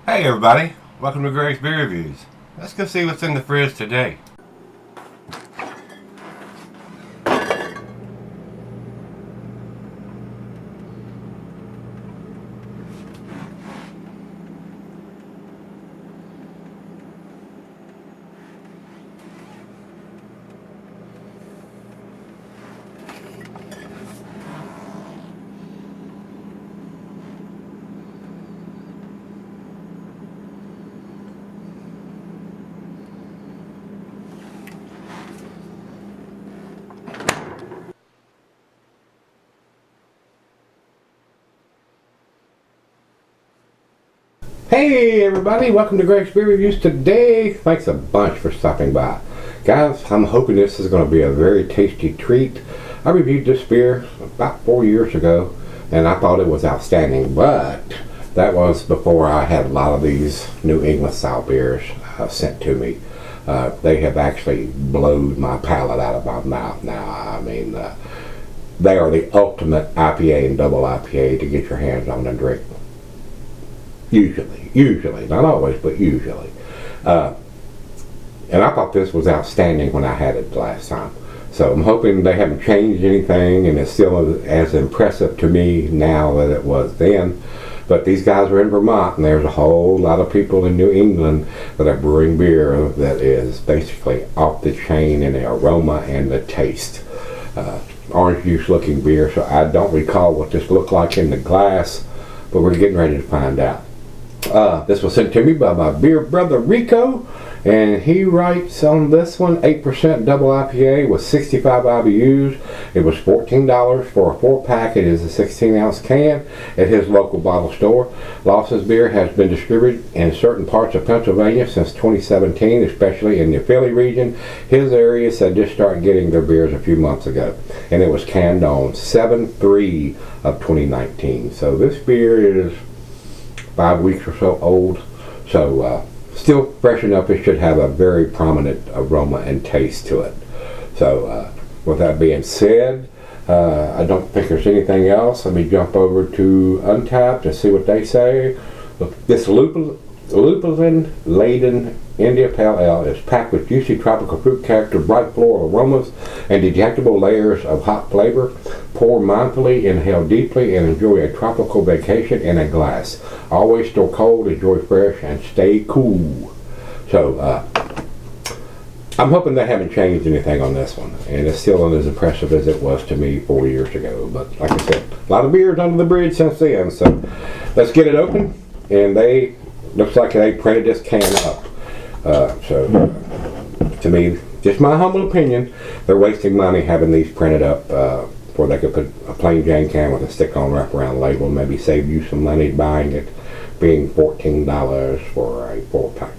Hey everybody, welcome to Gregsbeerreviews. Let's go see what's in the fridge today. Hey everybody, welcome to Gregsbeerreviews today. Thanks a bunch for stopping by. Guys, I'm hoping this is going to be a very tasty treat. I reviewed this beer about 4 years ago and I thought it was outstanding, but that was before I had a lot of these New England style beers sent to me. They have actually blown my palate out of my mouth now. I mean, they are the ultimate IPA and double IPA to get your hands on and drink. Usually, not always, but usually. And I thought this was outstanding when I had it last time. So I'm hoping they haven't changed anything and it's still as impressive to me now that it was then. But these guys are in Vermont and there's a whole lot of people in New England that are brewing beer that is basically off the chain in the aroma and the taste. Orange juice looking beer, so I don't recall what this looked like in the glass, but we're getting ready to find out. This was sent to me by my beer brother Rico, and he writes on this one 8% double IPA with 65 IBUs. It was $14 for a 4-pack. It is a 16-ounce can at his local bottle store. Lawson's beer has been distributed in certain parts of Pennsylvania since 2017, especially in the Philly region. His area said just started getting their beers a few months ago, and it was canned on 7/3 of 2019. So this beer is 5 weeks or so old, so still fresh enough. It should have a very prominent aroma and taste to it. So with that being said, I don't think there's anything else. Let me jump over to Untapped and see what they say. This lupulin-laden India Pale Ale is packed with juicy tropical fruit character, bright floral aromas, and detectable layers of hot flavor. Pour mindfully, inhale deeply, and enjoy a tropical vacation in a glass. Always store cold, enjoy fresh, and stay cool. So, I'm hoping they haven't changed anything on this one, and it's still as impressive as it was to me 4 years ago. But like I said, a lot of beers under the bridge since then. So, let's get it open, and looks like they printed this can up. To me, just my humble opinion, they're wasting money having these printed up where they could put a plain Jane can with a stick-on wraparound label, maybe save you some money buying it, being $14 for a 4-pack.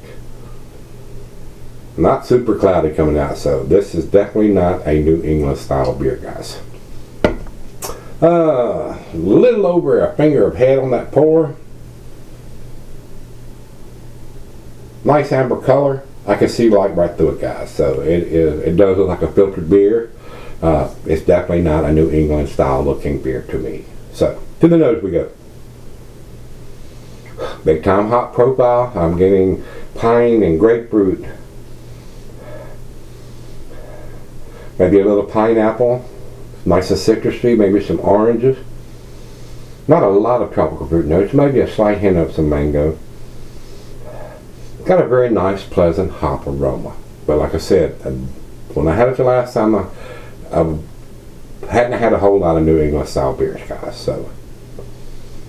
Not super cloudy coming out, so this is definitely not a New England style beer, guys. Little over a finger of head on that pour. Nice amber color. I can see light right through it, guys. So it does look like a filtered beer. It's definitely not a New England style looking beer to me. So to the nose we go. Big time hop profile. I'm getting pine and grapefruit. Maybe a little pineapple. Nice and citrusy. Maybe some oranges. Not a lot of tropical fruit notes. Maybe a slight hint of some mango. Got a very nice, pleasant hop aroma. But like I said, when I had it the last time, I hadn't had a whole lot of New England style beers, guys. So,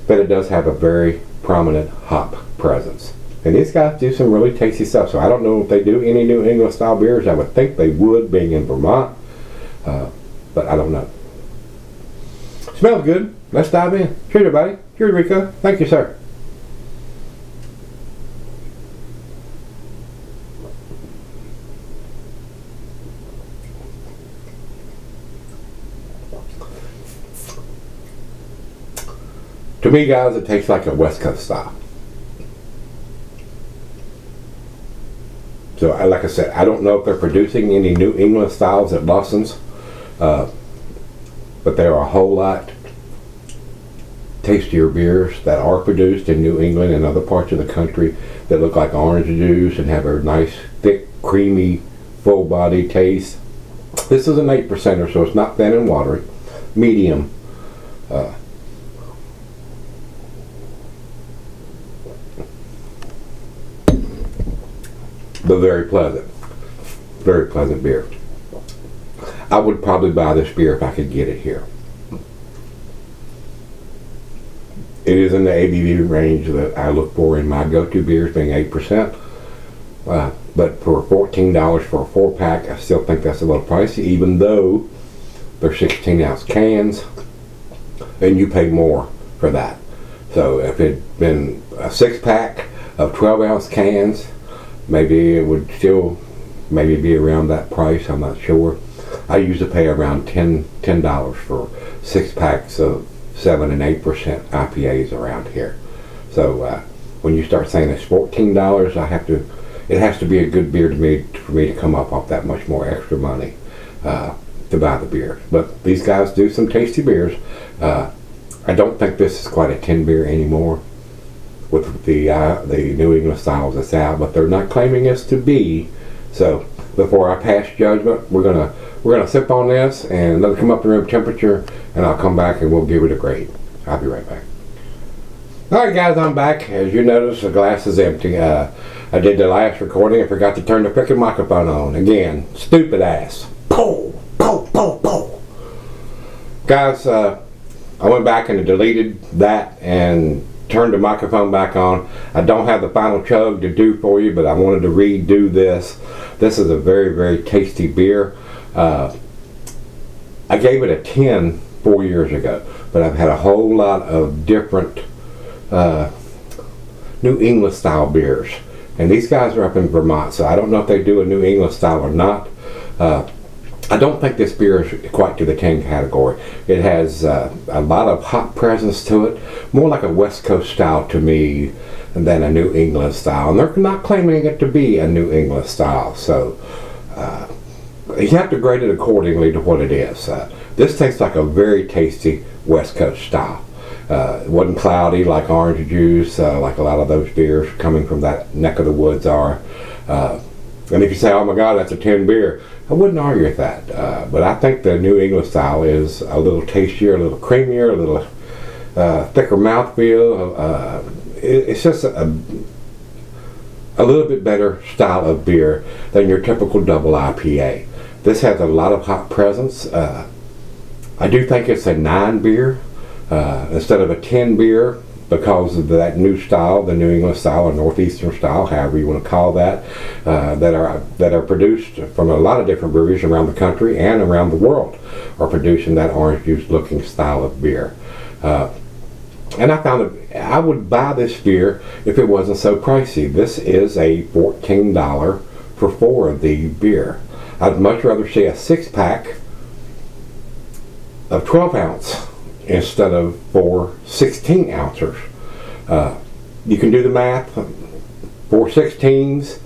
but it does have a very prominent hop presence. And these guys do some really tasty stuff. So I don't know if they do any New England style beers. I would think they would, being in Vermont. But I don't know. Smells good. Let's dive in. Cheers, everybody. Cheers, Rico. Thank you, sir. To me, guys, it tastes like a West Coast style. So, like I said, I don't know if they're producing any New England styles at Lawson's, but there are a whole lot tastier beers that are produced in New England and other parts of the country that look like orange juice and have a nice, thick, creamy, full body taste. This is an 8%er, so it's not thin and watery. Medium. But very pleasant. Very pleasant beer. I would probably buy this beer if I could get it here. It is in the ABV range that I look for in my go-to beers, being 8%. But for $14 for a 4-pack, I still think that's a little pricey, even though they're 16-ounce cans, and you pay more for that. So if it had been a 6-pack of 12-ounce cans, maybe it would still maybe be around that price. I'm not sure. I usually pay around $10 for 6 packs of 7 and 8% IPAs around here. So when you start saying it's $14, it has to be a good beer for me to come up off that much more extra money to buy the beer. But these guys do some tasty beers. I don't think this is quite a 10 beer anymore with the New England styles that's out, but they're not claiming us to be. So before I pass judgment, we're gonna sip on this and let it come up to room temperature, and I'll come back and we'll give it a grade. I'll be right back. Alright guys, I'm back. As you notice, the glass is empty. I did the last recording and forgot to turn the frickin' microphone on. Again, stupid ass. Pow! Pow! Pow! Pow! Guys, I went back and deleted that and turned the microphone back on. I don't have the final chug to do for you, but I wanted to redo this. This is a very, very tasty beer. I gave it a 10 4 years ago, but I've had a whole lot of different New England style beers, and these guys are up in Vermont, so I don't know if they do a New England style or not. I don't think this beer is quite to the 10 category. It has a lot of hop presence to it, more like a West Coast style to me than a New England style, and they're not claiming it to be a New England style, so you have to grade it accordingly to what it is. This tastes like a very tasty West Coast style. It wasn't cloudy like orange juice, like a lot of those beers coming from that neck of the woods are. And if you say, oh my God, that's a 10 beer, I wouldn't argue with that. But I think the New England style is a little tastier, a little creamier, a little thicker mouthfeel. It's just a little bit better style of beer than your typical double IPA. This has a lot of hop presence. I do think it's a 9 beer instead of a 10 beer because of that new style, the New England style or Northeastern style, however you want to call that, that are produced from a lot of different breweries around the country and around the world are producing that orange juice looking style of beer. And I found that I would buy this beer if it wasn't so pricey. This is a $14 for 4 of the beer. I'd much rather see a 6-pack of 12-ounce instead of 4 16-ounces. You can do the math. 4 16s,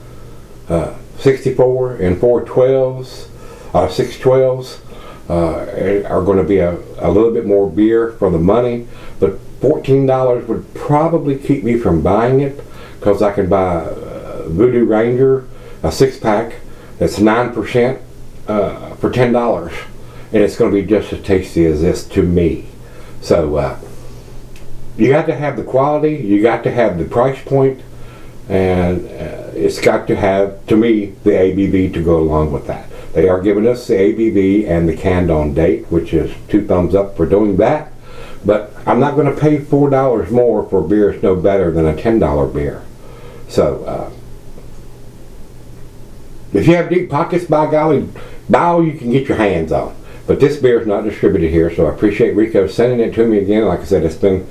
64, and 4 12s, 6 12s are going to be a little bit more beer for the money, but $14 would probably keep me from buying it because I can buy Voodoo Ranger, a 6-pack that's 9% for $10, and it's going to be just as tasty as this to me. So you got to have the quality, you got to have the price point, and it's got to have, to me, the ABV to go along with that. They are giving us the ABV and the canned on date, which is 2 thumbs up for doing that. But I'm not going to pay $4 more for a beer that's no better than a $10 beer. So if you have deep pockets, by golly, buy all you can get your hands on. But this beer is not distributed here, so I appreciate Rico sending it to me again. Like I said, it's been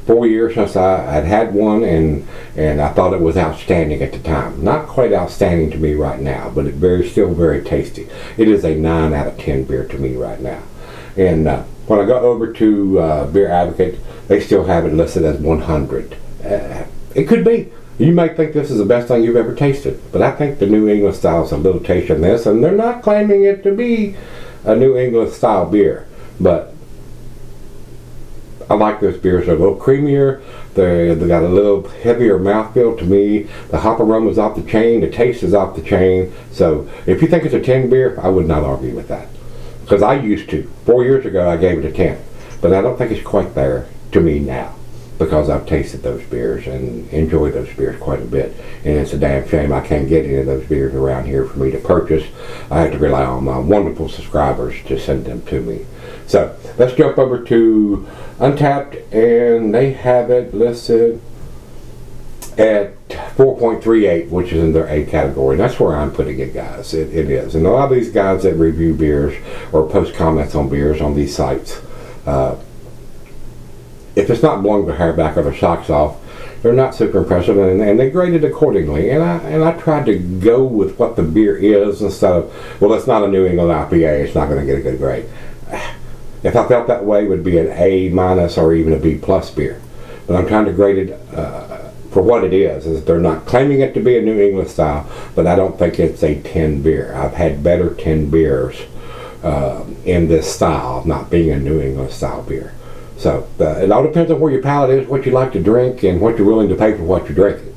4 years since I'd had one, and I thought it was outstanding at the time. Not quite outstanding to me right now, but it's still very tasty. It is a 9 out of 10 beer to me right now. And when I go over to Beer Advocate, they still have it listed as 100. It could be. You might think this is the best thing you've ever tasted, but I think the New England style is a little tastier than this, and they're not claiming it to be a New England style beer, but I like those beers. They're a little creamier. They got a little heavier mouthfeel to me. The hop aroma is off the chain. The taste is off the chain. So if you think it's a 10 beer, I would not argue with that. Because I used to. 4 years ago, I gave it a 10. But I don't think it's quite there to me now, because I've tasted those beers and enjoyed those beers quite a bit. And it's a damn shame I can't get any of those beers around here for me to purchase. I have to rely on my wonderful subscribers to send them to me. So let's jump over to Untappd, and they have it listed at 4.38, which is in their A category. That's where I'm putting it, guys. It is. And a lot of these guys that review beers or post comments on beers on these sites, if it's not blowing their hair back or their socks off, they're not super impressive, and they grade it accordingly. And I tried to go with what the beer is instead of, well, it's not a New England IPA, it's not going to get a good grade. If I felt that way, it would be an A- or even a B+ beer. But I'm trying to grade it for what it is they're not claiming it to be a New England style, but I don't think it's a 10 beer. I've had better 10 beers in this style, not being a New England style beer. So it all depends on where your palate is, what you like to drink, and what you're willing to pay for what you're drinking.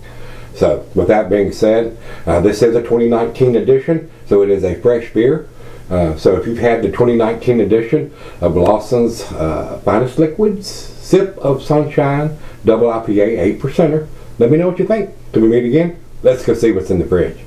So with that being said, this is a 2019 edition, so it is a fresh beer. So if you've had the 2019 edition of Lawson's Finest Liquids Sip of Sunshine Double IPA 8%er, let me know what you think. Till we meet again, let's go see what's in the fridge.